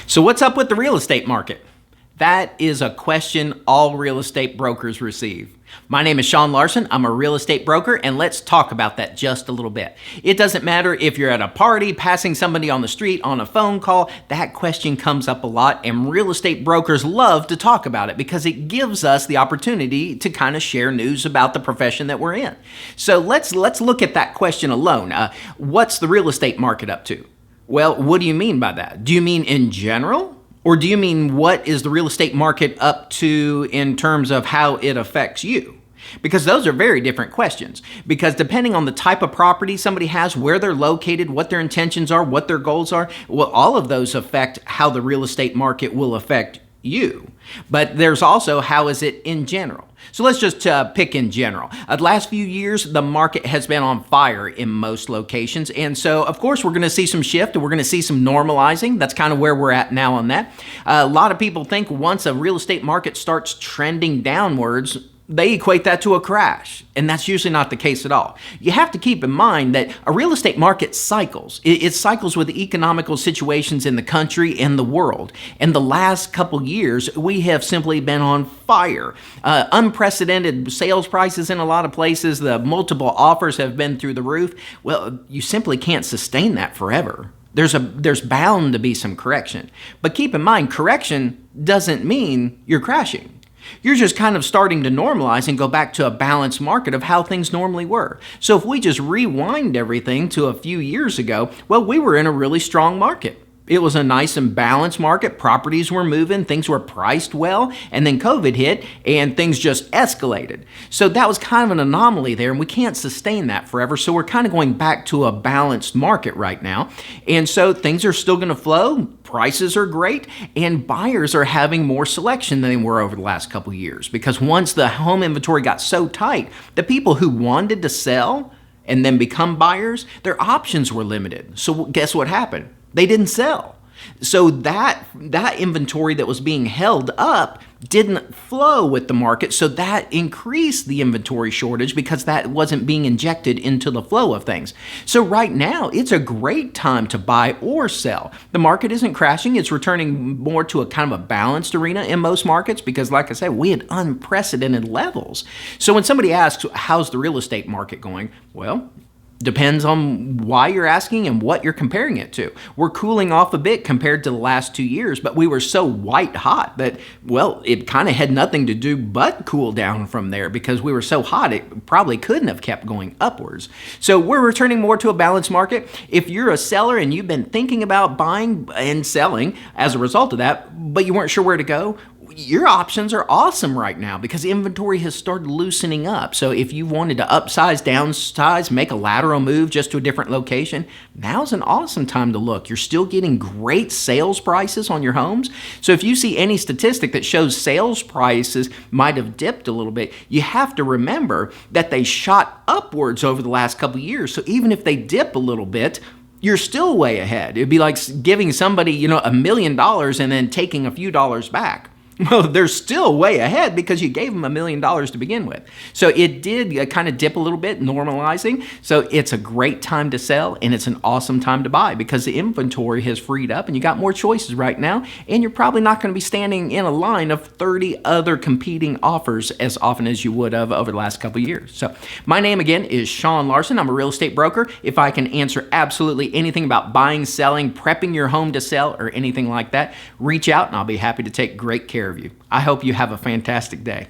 So what's up with the real estate market? That is a question all real estate brokers receive. My name is Sean Larson. I'm a real estate broker, and let's talk about that just a little bit. It doesn't matter if you're at a party, passing somebody on the street, on a phone call, that question comes up a lot, and real estate brokers love to talk about it because it gives us the opportunity to kind of share news about the profession that we're in. So let's look at that question alone. What's the real estate market up to? Well, what do you mean by that? Do you mean in general? Or do you mean what is the real estate market up to in terms of how it affects you? Because those are very different questions. Because depending on the type of property somebody has, where they're located, what their intentions are, what their goals are, well, all of those affect how the real estate market will affect you. But there's also how is it in general. So let's just pick in general. The last few years, the market has been on fire in most locations. And so, of course, we're going to see some shift and we're going to see some normalizing. That's kind of where we're at now on that. A lot of people think once a real estate market starts trending downwards, they equate that to a crash, and that's usually not the case at all. You have to keep in mind that a real estate market cycles. It cycles with the economical situations in the country and the world. And the last couple years, we have simply been on fire. Unprecedented sales prices in a lot of places. The multiple offers have been through the roof. Well, you simply can't sustain that forever. There's bound to be some correction. But keep in mind, correction doesn't mean you're crashing. You're just kind of starting to normalize and go back to a balanced market of how things normally were. So if we just rewind everything to a few years ago, well, we were in a really strong market. It was a nice and balanced market. Properties were moving, things were priced well, and then COVID hit and things just escalated. So that was kind of an anomaly there, and we can't sustain that forever. So we're kind of going back to a balanced market right now. And so things are still going to flow. Prices are great, and buyers are having more selection than they were over the last couple of years. Because once the home inventory got so tight, the people who wanted to sell and then become buyers, their options were limited. So guess what happened? They didn't sell. So that inventory that was being held up didn't flow with the market. So that increased the inventory shortage because that wasn't being injected into the flow of things. So right now, it's a great time to buy or sell. The market isn't crashing. It's returning more to a kind of a balanced arena in most markets because, like I said, we had unprecedented levels. So when somebody asks, how's the real estate market going? Well, depends on why you're asking and what you're comparing it to. We're cooling off a bit compared to the last 2 years, but we were so white hot that, well, it kind of had nothing to do but cool down from there because we were so hot it probably couldn't have kept going upwards. So we're returning more to a balanced market. If you're a seller and you've been thinking about buying and selling as a result of that, but you weren't sure where to go, your options are awesome right now because inventory has started loosening up. So if you wanted to upsize, downsize, make a lateral move just to a different location, now's an awesome time to look. You're still getting great sales prices on your homes. So if you see any statistic that shows sales prices might have dipped a little bit, you have to remember that they shot upwards over the last couple of years. So even if they dip a little bit, you're still way ahead. It'd be like giving somebody, $1 million and then taking a few dollars back. Well, they're still way ahead because you gave them $1 million to begin with. So it did kind of dip a little bit, normalizing. So it's a great time to sell and it's an awesome time to buy because the inventory has freed up and you got more choices right now. And you're probably not going to be standing in a line of 30 other competing offers as often as you would have over the last couple of years. So my name again is Sean Larson. I'm a real estate broker. If I can answer absolutely anything about buying, selling, prepping your home to sell or anything like that, reach out and I'll be happy to take great care of you. I hope you have a fantastic day.